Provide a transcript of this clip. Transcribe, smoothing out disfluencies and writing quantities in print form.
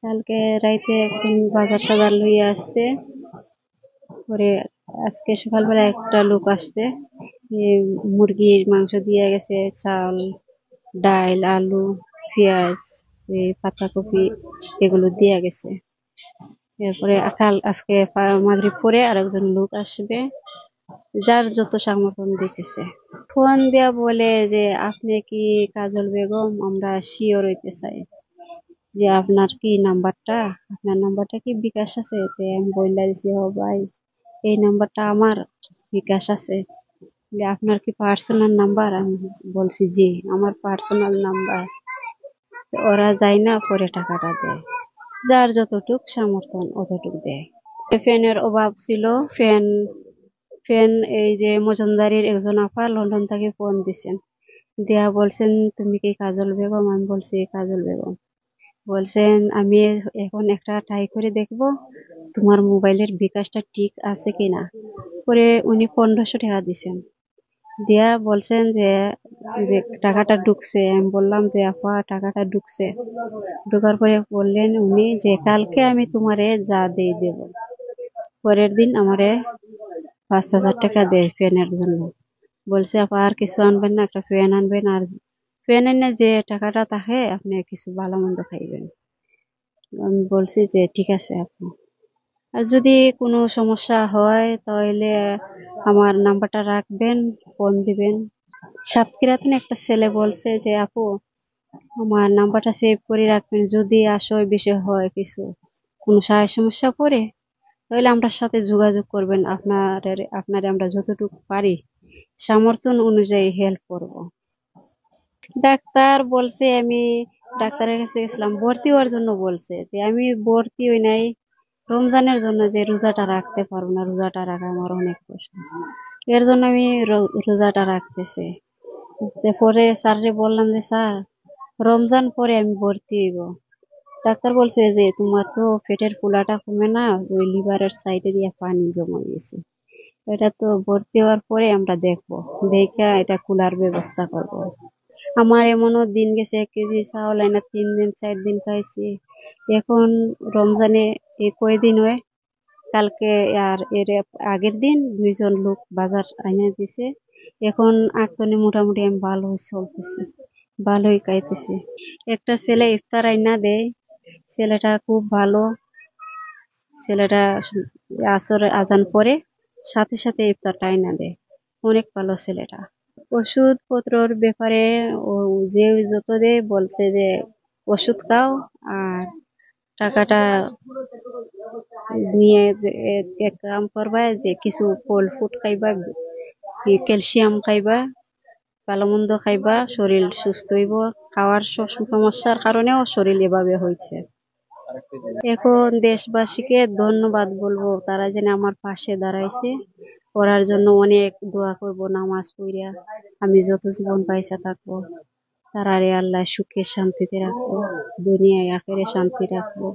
কালকে রাইতে একজন বাজার সাজার লইয়া আসছে। পরে আজকে সকালবেলা একটা লোক আসছে, মুরগির মাংস দিয়ে গেছে, চাল, ডাল, আলু, পেঁয়াজ, পাতাকপি এগুলো দিয়ে গেছে। এরপরে আজকে মাগরিব পরে আরেকজন লোক আসবে, যার যত সামর্থ্য দিতেছে। ফোন দিয়া বলে যে আপনি কি কাজল বেগম? আমরা শিওর হইতে চাই যে আপনার কি নাম্বারটা, আপনার নাম্বারটা কি বিকাশ আছে? আমি বললা দিছি, হ ভাই এই নাম্বারটা আমার বিকাশ আছে। আপনার কি পার্সোনাল নাম্বার? আমি বলছি জি আমার পার্সোনাল নাম্বার। ওরা যায় না, পরে টাকাটা দেয়, যার যতটুক সামর্থ্য অতটুক দেয়। ফ্যানের অভাব ছিল, ফ্যান ফ্যান এই যে মজুমদারির একজন আপা লন্ডন থেকে ফোন দিছেন, দিয়া বলছেন তুমি কি কাজল বেগম? আমি বলছি কাজল বেগম। বলছেন আমি এখন একটা ট্রাই করে দেখবো তোমার মোবাইলের বিকাশটা ঠিক আছে কিনা। পরে উনি 1500 টাকা দিছেন, দিয়া বলছেন যে যে টাকাটা ঢুকছে। আমি বললাম যে আপা টাকাটা ঢুকছে। ঢোকার পরে বললেন উনি যে কালকে আমি তোমারে যা দিয়ে দেব। পরের দিন আমারে 5000 টাকা দেয় ফ্যানের জন্য। বলছে আপা আর কিছু আনবেন না, একটা ফ্যান আনবেন, আর ফ্যান এনে যে টাকাটা থাকে আপনি কিছু ভালো মন্দ খাইবেন। আমি বলছি যে ঠিক আছে আপু, আর যদি কোনো সমস্যা হয় তাহলে আমার নাম্বারটা রাখবেন, ফোন দিবেন। সাতক্ষীরাতে একটা ছেলে বলছে যে আপু আমার নাম্বারটা সেভ করে রাখবেন, যদি আসলে বিষয় হয় কিছু, কোনো সমস্যা পড়ে, তাহলে আমরা সাথে যোগাযোগ করবেন। আপনারে আমরা যতটুকু পারি সামর্থ্য অনুযায়ী হেল্প করব। ডাক্তার বলছে, আমি ডাক্তারের কাছে গেছিলাম ভর্তি হওয়ার জন্য, বলছে যে আমি ভর্তি হই নাই রমজানের জন্য, যে রোজাটা রাখতে পারবো না, রোজাটা রাখা আমার অনেক কষ্ট, এর জন্য আমি রোজাটা রাখতেছি। পরে স্যাররে বললাম যে স্যার রমজান পরে আমি ভর্তি হইব। ডাক্তার বলছে যে তোমার তো পেটের ফুলাটা কমে না, ওই লিভারের সাইডে দিয়ে পানি জমা গেছে, এটা তো ভর্তি হওয়ার পরে আমরা দেখবো, দেখা এটা খোলার ব্যবস্থা করব। আমার এমনও দিন গেছে 1 কেজি চাউল আইনা 3 দিন 4 দিন খাইছি। এখন রমজানে এই কয়দিন হয়, কালকে আর এর আগের দিন 2 জন লোক বাজার আইনা দিছে। এখন আটতনে মোটামুটি আমি ভালো চলতেছি, ভালোই খাইতেছি। একটা ছেলে ইফতার আইনা দেয়, ছেলেটা খুব ভালো। ছেলেটা আসর আজান পরে সাথে সাথে ইফতারটা আইনা দেয়, অনেক ভালো ছেলেটা। ওষুধ পত্রর ব্যাপারে ও যে যত দেয় বলছে যে ওষুধ খাও, আর টাকাটা নিয়ে যে এক কাম করবা, যে কিছু ফল ফুড খাইবা, ক্যালসিয়াম খাইবা, ভালো মন্দ খাইবা, শরীর সুস্থ হইব। খাওয়ার সমস্যার কারণেও শরীর এভাবে হয়েছে। এখন দেশবাসীকে ধন্যবাদ বলবো, তারা যেন আমার পাশে দাঁড়াইছে। করার জন্য অনেক দোয়া করব, নামাজ পড়িয়া আমি যত জীবন পাইসা থাকবো তারারে আল্লাহ সুখে শান্তিতে রাখবো, দুনিয়ায় আখেরে শান্তি রাখবো।